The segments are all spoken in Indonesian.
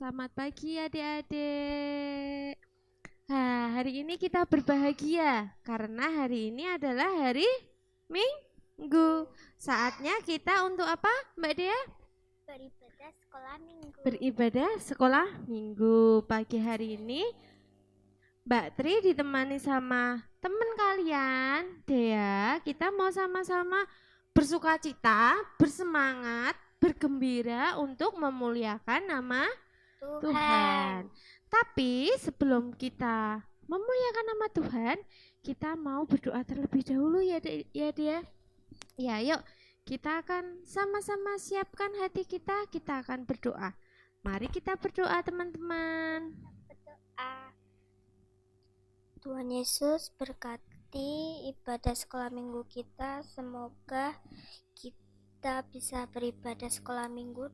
Selamat pagi adik-adik. Hari ini kita berbahagia karena hari ini adalah hari Minggu. Saatnya kita untuk apa, Mbak Dea? Beribadah sekolah minggu. Beribadah sekolah minggu. Pagi hari ini Mbak Tri ditemani sama teman kalian, Dea. Kita mau sama-sama bersukacita, bersemangat, bergembira untuk memuliakan nama Tuhan. Tapi sebelum kita memuliakan nama Tuhan, kita mau berdoa terlebih dahulu ya dia. Ya, yuk kita akan sama-sama siapkan hati kita akan berdoa. Mari kita berdoa teman-teman. Berdoa. Tuhan Yesus berkati ibadah sekolah minggu kita. Semoga kita bisa beribadah sekolah minggu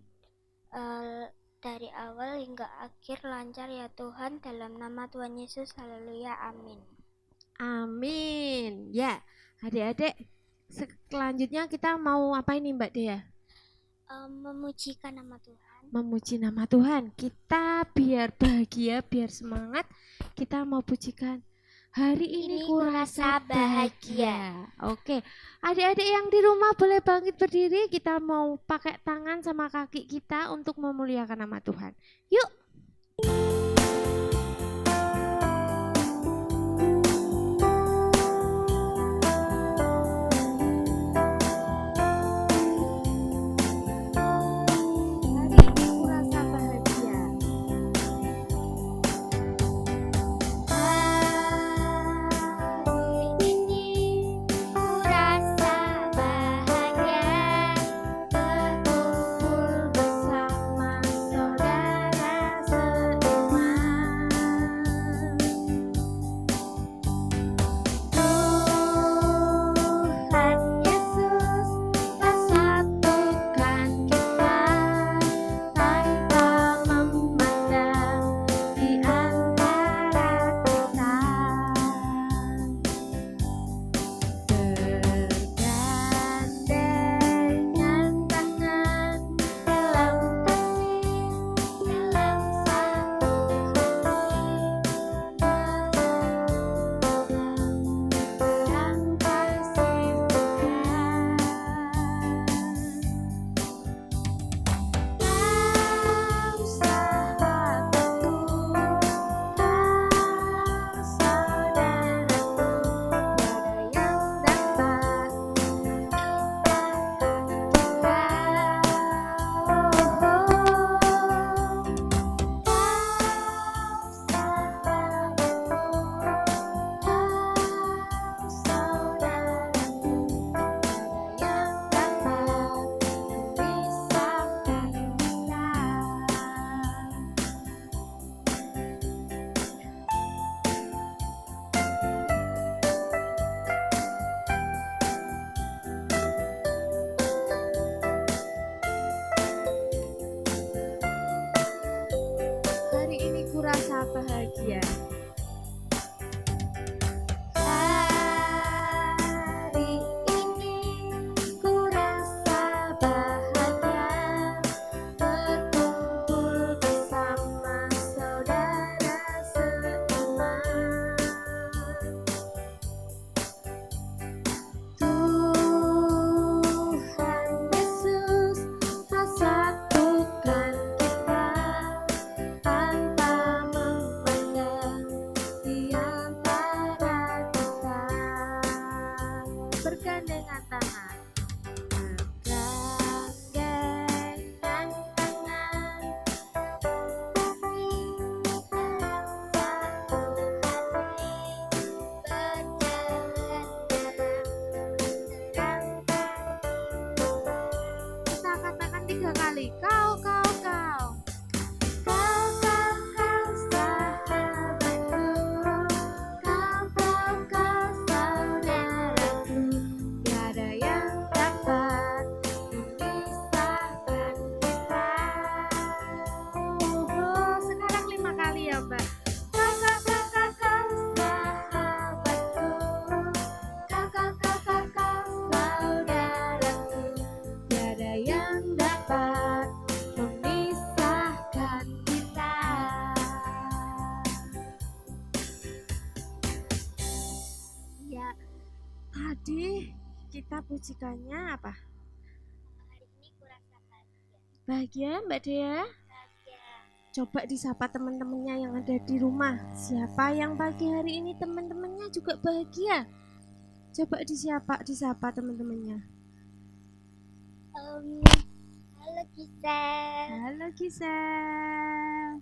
dari awal hingga akhir lancar ya Tuhan, dalam nama Tuhan Yesus, haleluya, amin. Amin. Ya, adik-adik, selanjutnya kita mau apa ini Mbak Dea? Memujikan nama Tuhan. Memuji nama Tuhan. Kita biar bahagia, biar semangat, kita mau pujikan. Hari ini kurasa bahagia. Oke, adik-adik yang di rumah boleh bangkit berdiri. Kita mau pakai tangan sama kaki kita untuk memuliakan nama Tuhan. Yuk. Kurasa bahagia. Hari ini kurasa bahagia, berkumpul bersama saudara seiman. Tuhan Yesus satukan kita tanpa memandang Tadi kita pujikannya apa? Hari ini kurasa bahagia. Bahagia Mbak Dea? Bahagia. Coba disapa teman-temannya yang ada di rumah. Siapa yang pagi hari ini teman-temannya juga bahagia? Coba disapa teman-temannya. Halo Gisel. Halo Gisel.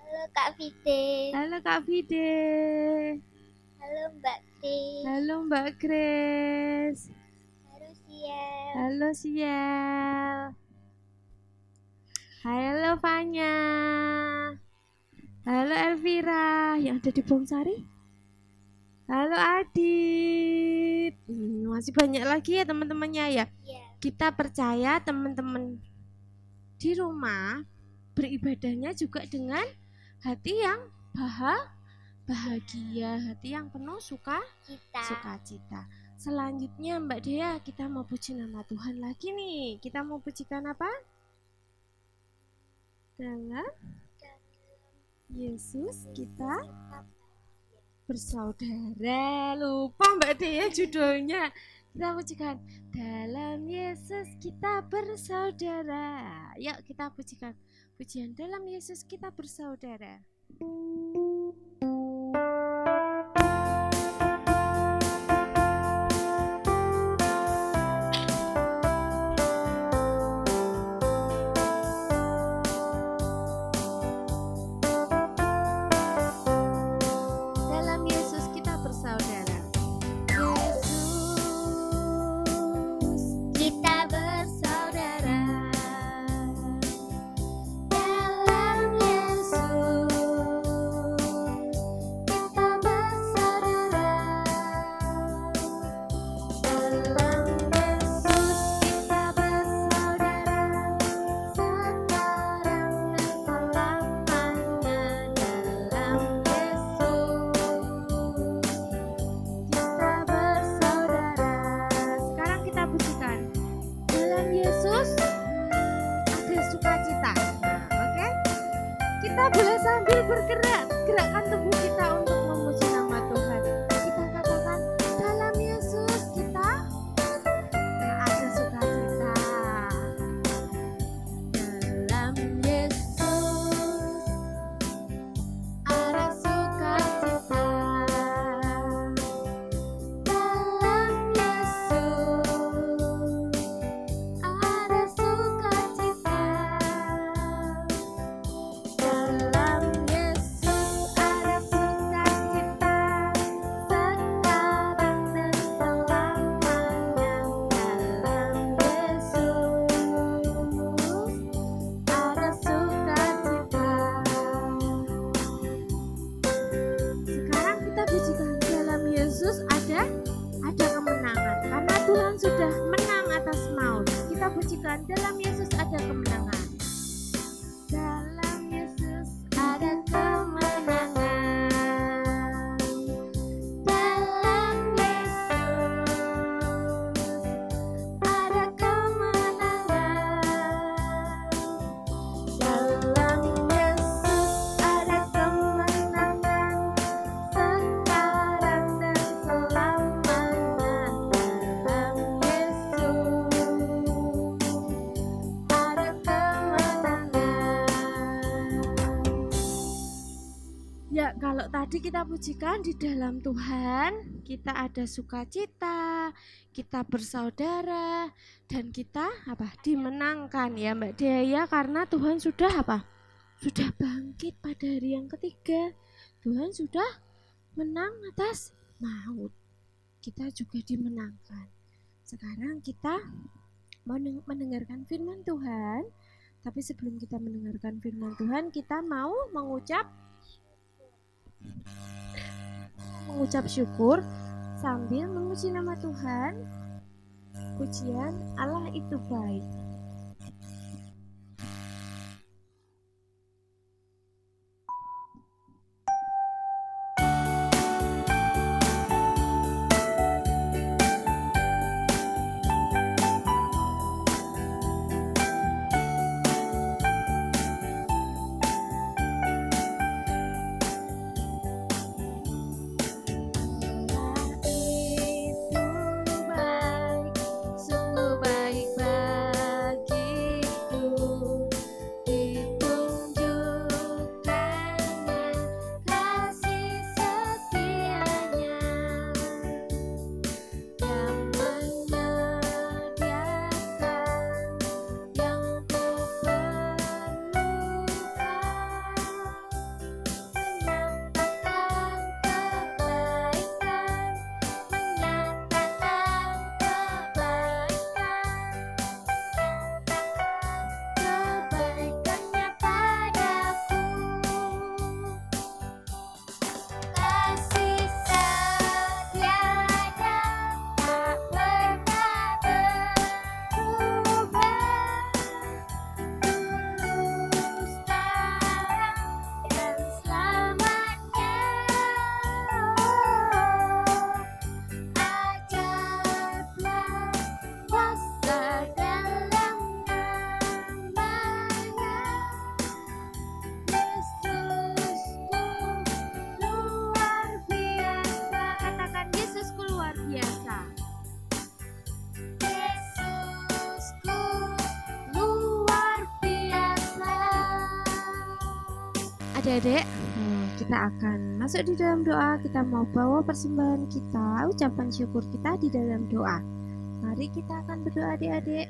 Halo Kak Fide. Halo Kak Fide. Halo Mbak T. Halo Mbak Grace. Halo Siel. Halo Siel. Halo Fanya. Halo Elvira yang ada di Bongsari. Halo Adit. Masih banyak lagi ya teman-temannya ya. Iya. Kita percaya teman-teman di rumah beribadahnya juga dengan hati yang bahagia, hati yang penuh sukacita. Selanjutnya Mbak Dea, kita mau puji nama Tuhan lagi nih. Kita mau pujikan apa? Dalam Yesus kita bersaudara. Lupa Mbak Dea judulnya. Kita pujikan dalam Yesus kita bersaudara. Yuk kita pujikan pujian dalam Yesus kita bersaudara. Dalam Yesus kita bersaudara. Yesus kita bersaudara. Dalam Yesus kita bersaudara. Dalam Yesus kita bersaudara. Sekarang dan selamanya. Dalam Yesus kita bersaudara. Sekarang kita pujikan. Dalam Yesus ada sukacita. Oke? Kita boleh sambil bergerak, gerakkan tubuh kita untuk memuji nama Tuhan. Kita katakan dalam Yesus kita ada sukacita. Dalam Yesus ada sukacita. Dalam Yesus ada sukacita. Dalam Yesus ada sukacita. Sekarang dan selamanya. Dalam Yesus ada sukacita. Sekarang kita pujikan dalam Yesus ada kemenangan karena Tuhan sudah menang atas maut. Kita pujikan dalam Yesus ada kemenangan. Dalam Yesus ada kemenangan. Dalam Yesus ada kemenangan. Dalam Yesus ada kemenangan. Sekarang dan selamanya. Dalam Yesus ada kemenangan. Ya, kalau tadi kita pujikan di dalam Tuhan, kita ada sukacita, kita bersaudara, dan kita dimenangkan ya Mbak Dea, karena Tuhan sudah sudah bangkit pada hari yang ketiga. Tuhan sudah menang atas maut. Kita juga dimenangkan. Sekarang kita mau mendengarkan firman Tuhan. Tapi sebelum kita mendengarkan firman Tuhan, kita mau mengucap syukur sambil memuji nama Tuhan. Pujian Allah itu baik. Allah itu adik-adik, kita akan masuk di dalam doa. Kita mau bawa persembahan kita, ucapan syukur kita di dalam doa. Mari kita akan berdoa adik-adik.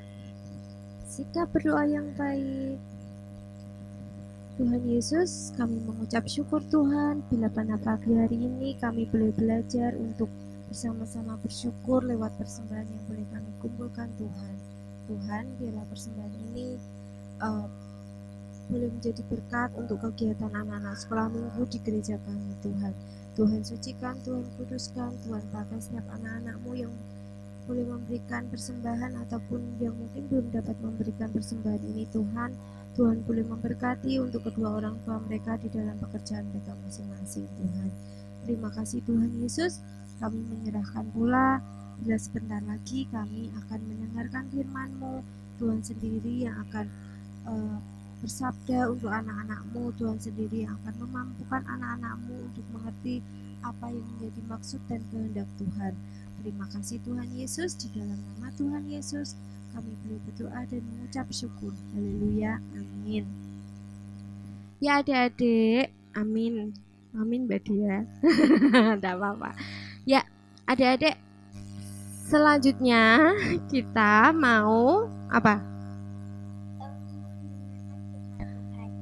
Sikap berdoa yang baik. Tuhan Yesus, kami mengucap syukur Tuhan bila pada pagi hari ini kami boleh belajar untuk bersama-sama bersyukur lewat persembahan yang boleh kami kumpulkan Tuhan. Tuhan, biarlah persembahan ini boleh menjadi berkat untuk kegiatan anak-anak sekolah minggu di gereja kami Tuhan. Tuhan sucikan, Tuhan kuduskan, Tuhan pakai setiap anak-anak-Mu yang boleh memberikan persembahan ataupun yang mungkin belum dapat memberikan persembahan ini Tuhan. Tuhan boleh memberkati untuk kedua orang tua mereka di dalam pekerjaan mereka masing-masing Tuhan. Terima kasih Tuhan Yesus. Kami menyerahkan pula bila sebentar lagi kami akan mendengarkan firman-Mu. Tuhan sendiri yang akan bersabda untuk anak-anak-Mu. Tuhan sendiri yang akan memampukan anak-anak-Mu untuk mengerti apa yang menjadi maksud dan kehendak Tuhan. Terima kasih Tuhan Yesus. Di dalam nama Tuhan Yesus kami boleh berdoa dan mengucap syukur. Haleluya, amin. Ya adik-adik, amin. Amin Mbak Dia. Tidak apa-apa. Ya adik-adik, selanjutnya kita mau apa?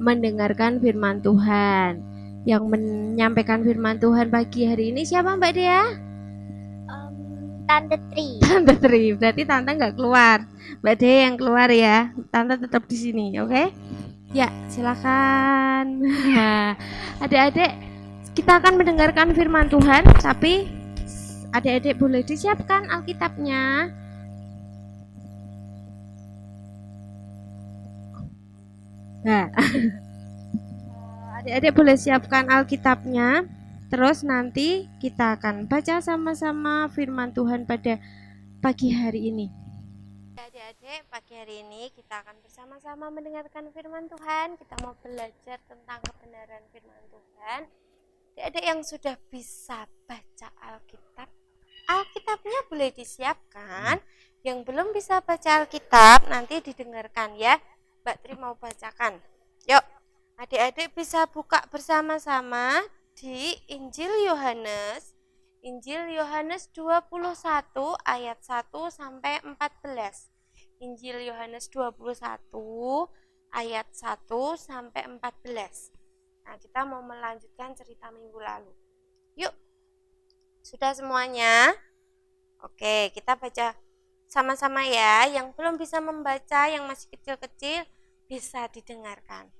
Mendengarkan firman Tuhan. Yang menyampaikan firman Tuhan pagi hari ini siapa Mbak Dia? Tante Tri. Tante Tri, berarti Tante nggak keluar. Mbak Dea yang keluar ya. Tante tetap di sini, oke? Ya, silakan. Adik-adik, kita akan mendengarkan firman Tuhan, tapi adik-adik boleh disiapkan Alkitabnya. Nah, adik-adik boleh siapkan Alkitabnya. Terus nanti kita akan baca sama-sama firman Tuhan pada pagi hari ini. Adik-adik, pagi hari ini kita akan bersama-sama mendengarkan firman Tuhan. Kita mau belajar tentang kebenaran firman Tuhan. Adik-adik yang sudah bisa baca Alkitab, Alkitabnya boleh disiapkan. Yang belum bisa baca Alkitab, nanti didengarkan ya. Mbak Tri mau bacakan. Yuk, adik-adik bisa buka bersama-sama di Injil Yohanes 21 ayat 1 sampai 14. Injil Yohanes 21 ayat 1 sampai 14. Nah, kita mau melanjutkan cerita minggu lalu. Yuk. Sudah semuanya? Oke, kita baca sama-sama ya. Yang belum bisa membaca, yang masih kecil-kecil bisa didengarkan.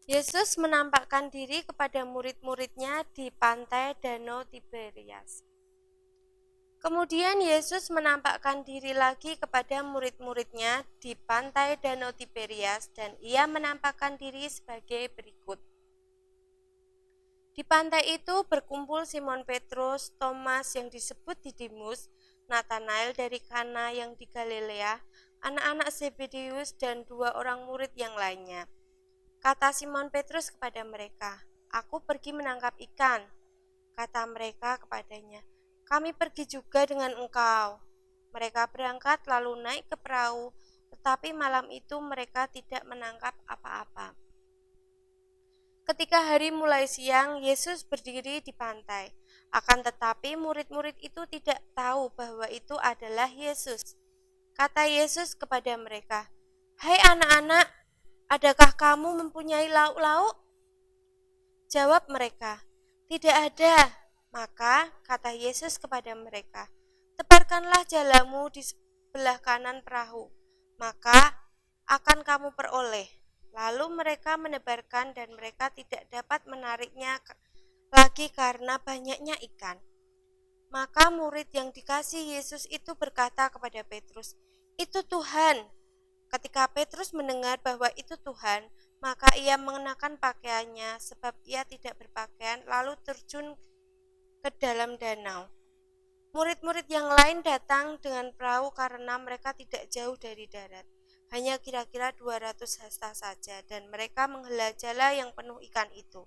Yesus menampakkan diri kepada murid-muridnya di pantai Danau Tiberias. Kemudian Yesus menampakkan diri lagi kepada murid-muridnya di pantai Danau Tiberias dan ia menampakkan diri sebagai berikut. Di pantai itu berkumpul Simon Petrus, Thomas yang disebut Didimus, Nathanael dari Kana yang di Galilea, anak-anak Zebedeus dan 2 orang murid yang lainnya. Kata Simon Petrus kepada mereka, "Aku pergi menangkap ikan." Kata mereka kepadanya, "Kami pergi juga dengan engkau." Mereka berangkat lalu naik ke perahu, tetapi malam itu mereka tidak menangkap apa-apa. Ketika hari mulai siang, Yesus berdiri di pantai. Akan tetapi murid-murid itu tidak tahu bahwa itu adalah Yesus. Kata Yesus kepada mereka, "Hai anak-anak, adakah kamu mempunyai lauk-lauk?" Jawab mereka, "Tidak ada." Maka kata Yesus kepada mereka, "Tebarkanlah jalamu di sebelah kanan perahu, maka akan kamu peroleh." Lalu mereka menebarkan dan mereka tidak dapat menariknya lagi karena banyaknya ikan. Maka murid yang dikasihi Yesus itu berkata kepada Petrus, "Itu Tuhan." Ketika Petrus mendengar bahwa itu Tuhan, maka ia mengenakan pakaiannya sebab ia tidak berpakaian, lalu terjun ke dalam danau. Murid-murid yang lain datang dengan perahu karena mereka tidak jauh dari darat, hanya kira-kira 200 hasta saja, dan mereka menghela jala yang penuh ikan itu.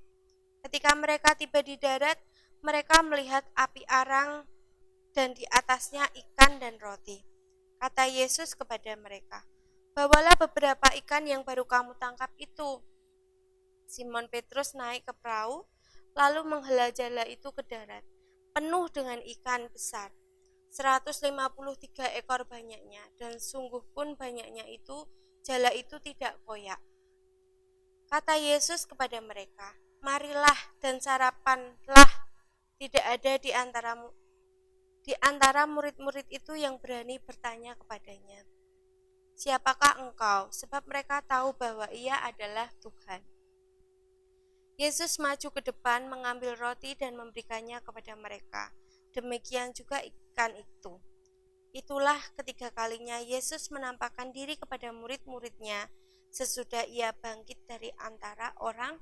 Ketika mereka tiba di darat, mereka melihat api arang dan di atasnya ikan dan roti. Kata Yesus kepada mereka, "Bawalah beberapa ikan yang baru kamu tangkap itu." Simon Petrus naik ke perahu, lalu menghela jala itu ke darat, penuh dengan ikan besar. 153 ekor banyaknya, dan sungguh pun banyaknya itu, jala itu tidak koyak. Kata Yesus kepada mereka, marilah dan sarapanlah. Tidak ada di antara murid-murid itu yang berani bertanya kepadanya, siapakah engkau? Sebab mereka tahu bahwa ia adalah Tuhan. Yesus maju ke depan, mengambil roti dan memberikannya kepada mereka. Demikian juga ikan itu. Itulah ketiga kalinya Yesus menampakkan diri kepada murid-muridnya sesudah ia bangkit dari antara orang.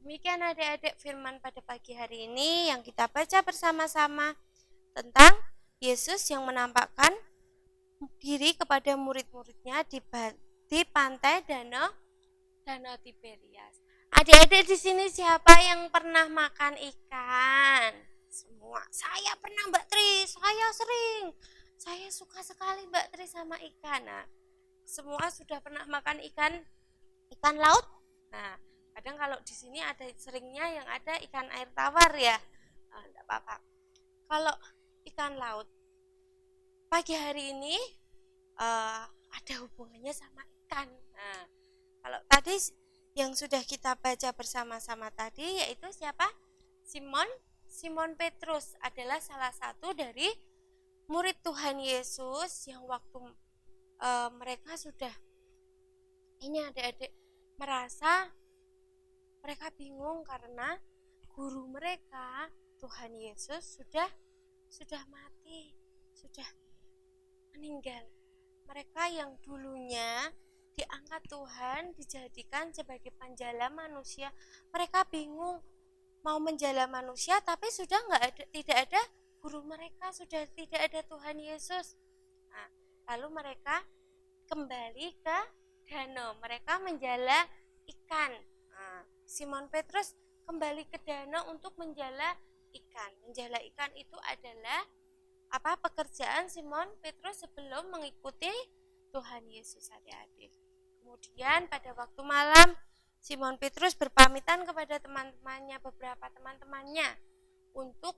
Demikian adik-adik firman pada pagi hari ini yang kita baca bersama-sama tentang Yesus yang menampakkan diri kepada murid-muridnya di pantai Danau Tiberias. Adik-adik di sini siapa yang pernah makan ikan? Semua. Saya pernah Mbak Tri, saya sering. Saya suka sekali Mbak Tri sama ikan. Nah, semua sudah pernah makan ikan laut? Nah, kadang kalau di sini ada seringnya yang ada ikan air tawar ya. Enggak apa-apa. Kalau ikan laut pagi hari ini ada hubungannya sama ikan. Nah, kalau tadi yang sudah kita baca bersama-sama tadi yaitu siapa? Simon Petrus adalah salah satu dari murid Tuhan Yesus yang waktu mereka sudah ini adik-adik merasa mereka bingung karena guru mereka Tuhan Yesus sudah mati, sudah meninggal. Mereka yang dulunya diangkat Tuhan, dijadikan sebagai penjala manusia, mereka bingung mau menjala manusia tapi sudah tidak ada guru mereka, sudah tidak ada Tuhan Yesus. Nah, lalu mereka kembali ke danau, mereka menjala ikan. Nah, Simon Petrus kembali ke danau untuk menjala ikan. Menjala ikan itu adalah pekerjaan Simon Petrus sebelum mengikuti Tuhan Yesus adik-adik. Kemudian pada waktu malam Simon Petrus berpamitan kepada teman-temannya, beberapa teman-temannya untuk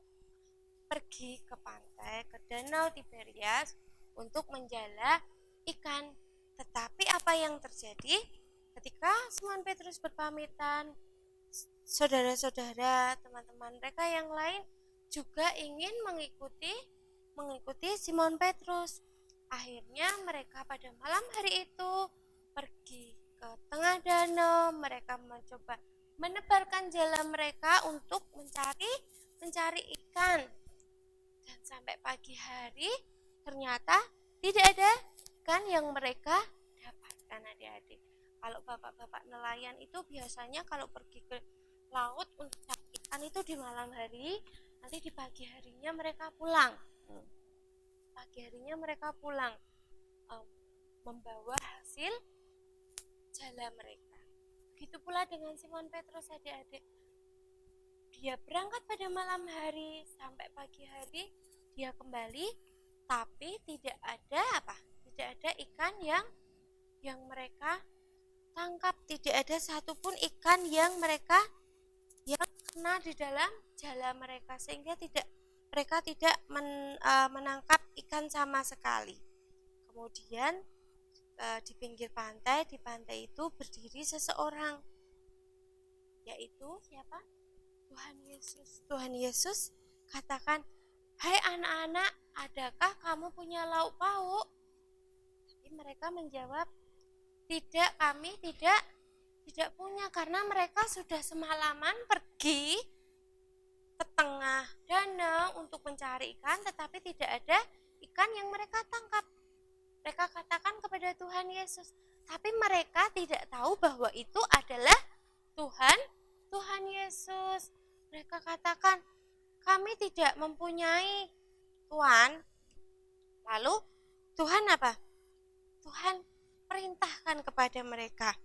pergi ke pantai, ke Danau Tiberias untuk menjala ikan. Tetapi apa yang terjadi ketika Simon Petrus berpamitan, saudara-saudara, teman-teman mereka yang lain juga ingin mengikuti Simon Petrus. Akhirnya mereka pada malam hari itu pergi ke tengah danau, mereka mencoba menebarkan jala mereka untuk mencari ikan. Dan sampai pagi hari ternyata tidak ada ikan yang mereka dapatkan adik-adik. Kalau bapak-bapak nelayan itu biasanya kalau pergi ke laut untuk cari ikan itu di malam hari, nanti di pagi harinya mereka pulang. Membawa hasil jala mereka. Begitu pula dengan Simon Petrus adik-adik. Dia berangkat pada malam hari, sampai pagi hari dia kembali, tapi tidak ada ikan yang mereka tangkap, tidak ada satupun ikan yang kena di dalam jala mereka, sehingga mereka tidak menangkap ikan sama sekali. Kemudian di pinggir pantai, di pantai itu berdiri seseorang, yaitu siapa? Tuhan Yesus katakan, hai anak-anak, adakah kamu punya lauk pauk? Tapi mereka menjawab, tidak, kami tidak punya, karena mereka sudah semalaman pergi ke tengah danau untuk mencari ikan, tetapi tidak ada ikan yang mereka tangkap. Mereka katakan kepada Tuhan Yesus, tapi mereka tidak tahu bahwa itu adalah Tuhan Yesus. Mereka katakan, kami tidak mempunyai Tuhan. Lalu Tuhan apa? Tuhan perintahkan kepada mereka,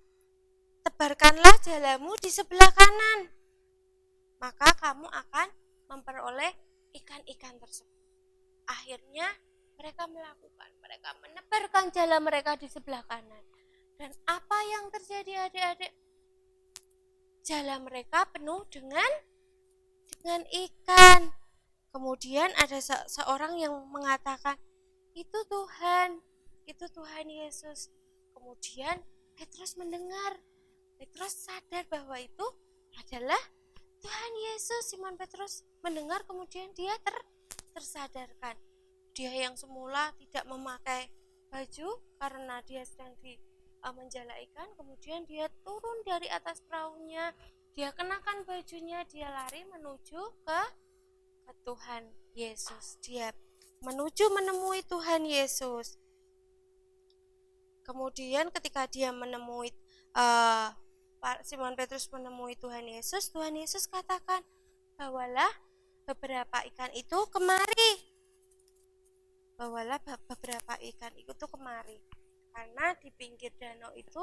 tebarkanlah jalamu di sebelah kanan, maka kamu akan memperoleh ikan-ikan tersebut. Akhirnya mereka menebarkan jala mereka di sebelah kanan. Dan apa yang terjadi adik-adik? jala mereka penuh dengan ikan. Kemudian ada seorang yang mengatakan, itu Tuhan Yesus. Kemudian Petrus mendengar, Petrus sadar bahwa itu adalah Tuhan Yesus. Simon Petrus mendengar, kemudian dia tersadarkan. Dia yang semula tidak memakai baju karena dia sedang menjala ikan, kemudian dia turun dari atas perahunya, dia kenakan bajunya, dia lari menuju ke Tuhan Yesus. Dia menemui Tuhan Yesus. Kemudian ketika dia menemui Simon Petrus menemui Tuhan Yesus katakan, bawalah beberapa ikan itu kemari. Bawalah beberapa ikan itu kemari. Karena di pinggir danau itu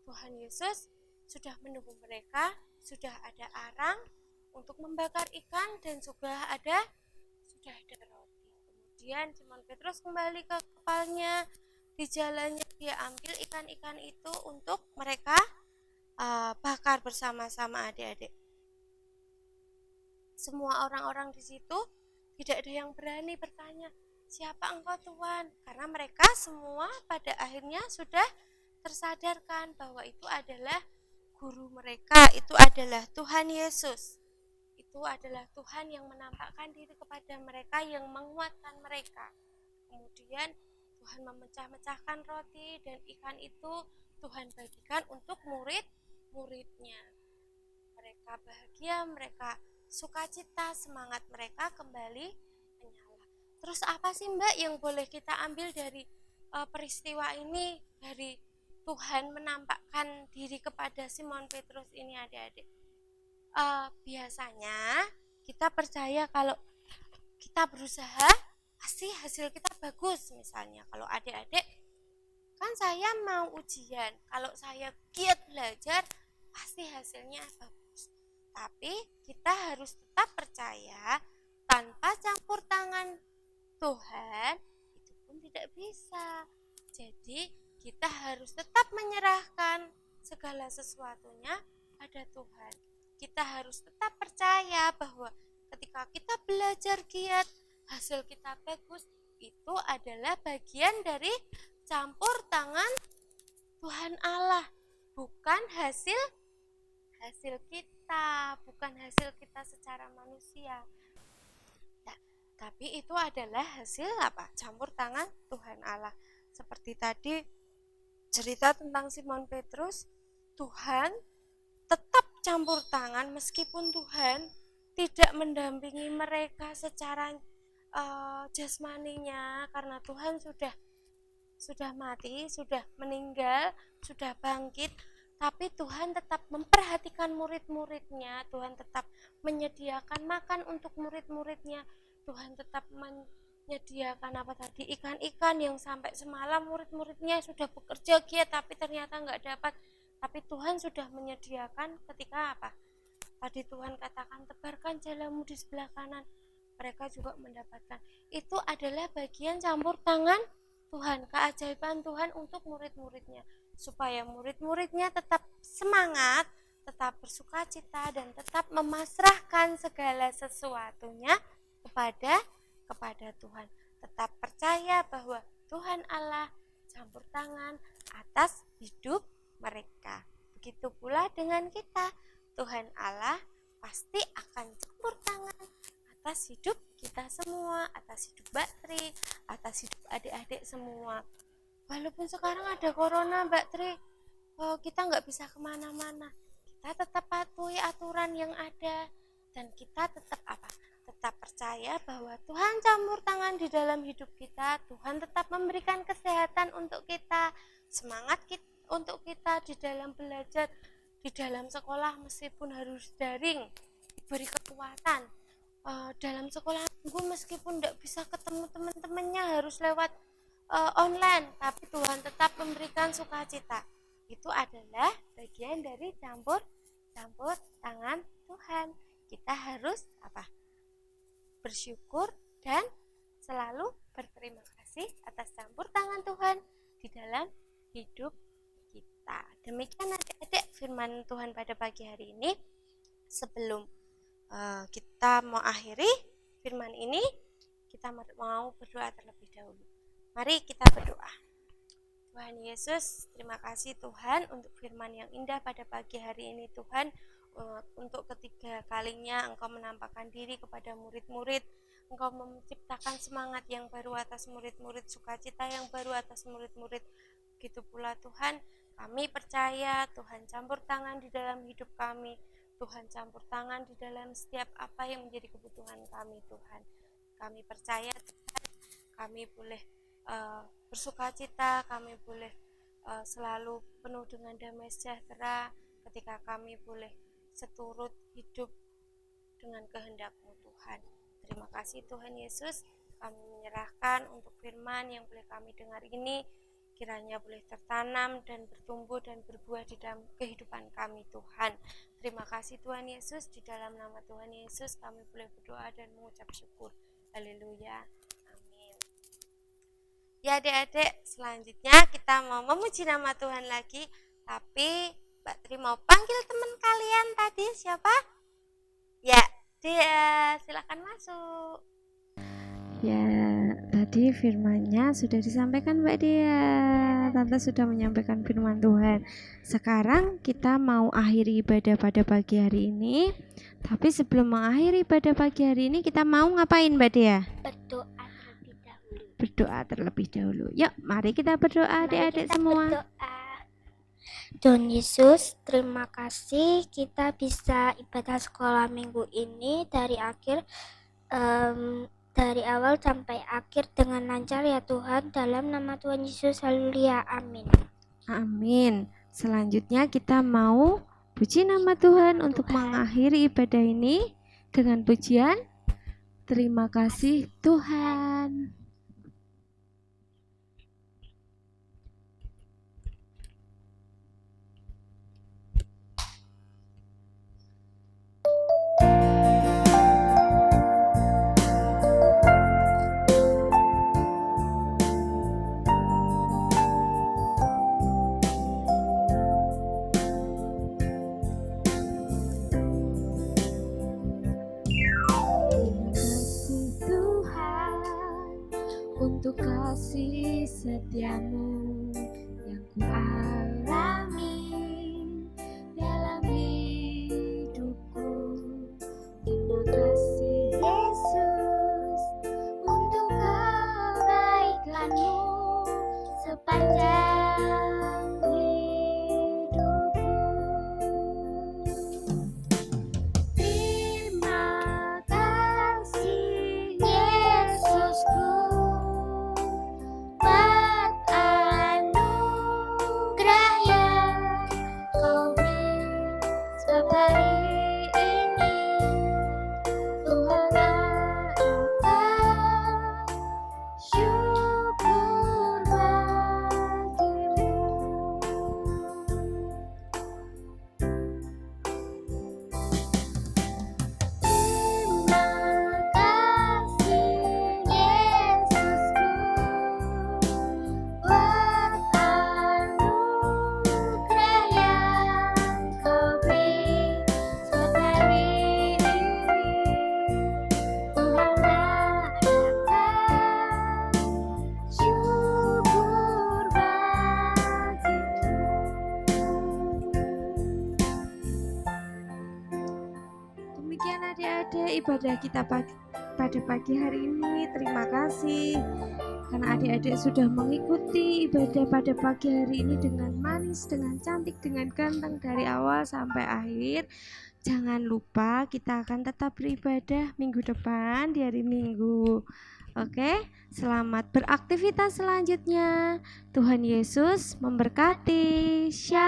Tuhan Yesus sudah menunggu mereka, sudah ada arang untuk membakar ikan dan sudah ada roti. Kemudian Simon Petrus kembali ke kapalnya. Di jalannya dia ambil ikan-ikan itu untuk mereka bakar bersama-sama adik-adik. Semua orang-orang di situ tidak ada yang berani bertanya, siapa engkau Tuhan? Karena mereka semua pada akhirnya sudah tersadarkan bahwa itu adalah guru mereka, itu adalah Tuhan Yesus. Itu adalah Tuhan yang menampakkan diri kepada mereka, yang menguatkan mereka. Kemudian Tuhan memecah-mecahkan roti dan ikan itu Tuhan bagikan untuk murid-muridnya. Mereka bahagia, mereka sukacita, semangat mereka kembali menyala. Terus apa sih Mbak yang boleh kita ambil dari peristiwa ini, dari Tuhan menampakkan diri kepada Simon Petrus ini adik-adik? Biasanya kita percaya kalau kita berusaha pasti hasil kita bagus. Misalnya kalau adik-adik, kan saya mau ujian, kalau saya giat belajar pasti hasilnya bagus. Tapi kita harus tetap percaya, tanpa campur tangan Tuhan itu pun tidak bisa. Jadi kita harus tetap menyerahkan segala sesuatunya pada Tuhan. Kita harus tetap percaya bahwa ketika kita belajar giat, hasil kita bagus, itu adalah bagian dari campur tangan Tuhan Allah, bukan hasil kita, bukan hasil kita secara manusia. Nah, tapi itu adalah hasil apa? Campur tangan Tuhan Allah. Seperti tadi cerita tentang Simon Petrus, Tuhan tetap campur tangan meskipun Tuhan tidak mendampingi mereka secara jasmaninya, karena Tuhan sudah mati, sudah meninggal, sudah bangkit, tapi Tuhan tetap memperhatikan murid-muridnya. Tuhan tetap menyediakan makan untuk murid-muridnya. Tuhan tetap menyediakan ikan-ikan yang sampai semalam murid-muridnya sudah bekerja giat tapi ternyata nggak dapat. Tapi Tuhan sudah menyediakan ketika tadi Tuhan katakan, tebarkan jalamu di sebelah kanan. Mereka juga mendapatkan. Itu adalah bagian campur tangan Tuhan, keajaiban Tuhan untuk murid-muridnya, supaya murid-muridnya tetap semangat, tetap bersukacita, dan tetap memasrahkan segala sesuatunya kepada Tuhan. Tetap percaya bahwa Tuhan Allah campur tangan atas hidup mereka. Begitu pula dengan kita, Tuhan Allah pasti akan campur tangan atas hidup kita semua, atas hidup Mbak Tri, atas hidup adik-adik semua. Walaupun sekarang ada corona Mbak Tri, kita nggak bisa kemana-mana, kita tetap patuhi aturan yang ada, dan kita tetap tetap percaya bahwa Tuhan campur tangan di dalam hidup kita. Tuhan tetap memberikan kesehatan untuk kita, semangat untuk kita di dalam belajar, di dalam sekolah meskipun harus daring, diberi kekuatan. Dalam sekolah minggu meskipun tidak bisa ketemu teman-temannya, harus lewat online, tapi Tuhan tetap memberikan sukacita. Itu adalah bagian dari campur tangan Tuhan. Kita harus bersyukur dan selalu berterima kasih atas campur tangan Tuhan di dalam hidup kita. Demikian adik Adik-adik, firman Tuhan pada pagi hari ini, sebelum kita mau akhiri firman ini, kita mau berdoa terlebih dahulu. Mari kita berdoa. Tuhan Yesus, terima kasih Tuhan untuk firman yang indah pada pagi hari ini Tuhan. Untuk ketiga kalinya Engkau menampakkan diri kepada murid-murid. Engkau menciptakan semangat yang baru atas murid-murid, sukacita yang baru atas murid-murid. Begitu pula Tuhan, kami percaya Tuhan campur tangan di dalam hidup kami. Tuhan campur tangan di dalam setiap apa yang menjadi kebutuhan kami Tuhan. Kami percaya Tuhan, kami boleh bersukacita, kami boleh selalu penuh dengan damai sejahtera ketika kami boleh seturut hidup dengan kehendak-Mu Tuhan. Terima kasih Tuhan Yesus, kami menyerahkan untuk firman yang boleh kami dengar ini, kiranya boleh tertanam dan bertumbuh dan berbuah di dalam kehidupan kami Tuhan. Terima kasih Tuhan Yesus, di dalam nama Tuhan Yesus kami boleh berdoa dan mengucap syukur. Haleluya, amin. Ya adik-adik, selanjutnya kita mau memuji nama Tuhan lagi, tapi Mbak Tri mau panggil teman kalian tadi, siapa? Ya, dia, silakan masuk. Ya, tadi firman-Nya sudah disampaikan Mbak Dia. Tante sudah menyampaikan firman Tuhan. Sekarang kita mau akhiri ibadah pada pagi hari ini. Tapi sebelum mengakhiri ibadah pagi hari ini, kita mau ngapain Mbak Dia? Berdoa terlebih dahulu. Berdoa terlebih dahulu. Yuk, mari kita berdoa adik-adik semua. Berdoa. Tuhan Yesus, terima kasih kita bisa ibadah sekolah minggu ini dari awal sampai akhir dengan lancar ya Tuhan, dalam nama Tuhan Yesus, haleluya, amin. Amin. Selanjutnya kita mau puji nama Tuhan untuk mengakhiri ibadah ini dengan pujian terima kasih Tuhan. Untuk kasih setiamu yang ku alami dalam hidupku. Terima kasih Yesus untuk kebaikan-Mu sepanjang hidupku. Terima kasih Yesusku. Demikian adik-adik ibadah kita pada pagi hari ini. Terima kasih karena adik-adik sudah mengikuti ibadah pada pagi hari ini dengan manis, dengan cantik, dengan ganteng dari awal sampai akhir. Jangan lupa kita akan tetap beribadah minggu depan di hari Minggu. Oke, selamat beraktivitas selanjutnya. Tuhan Yesus memberkati. Shalom.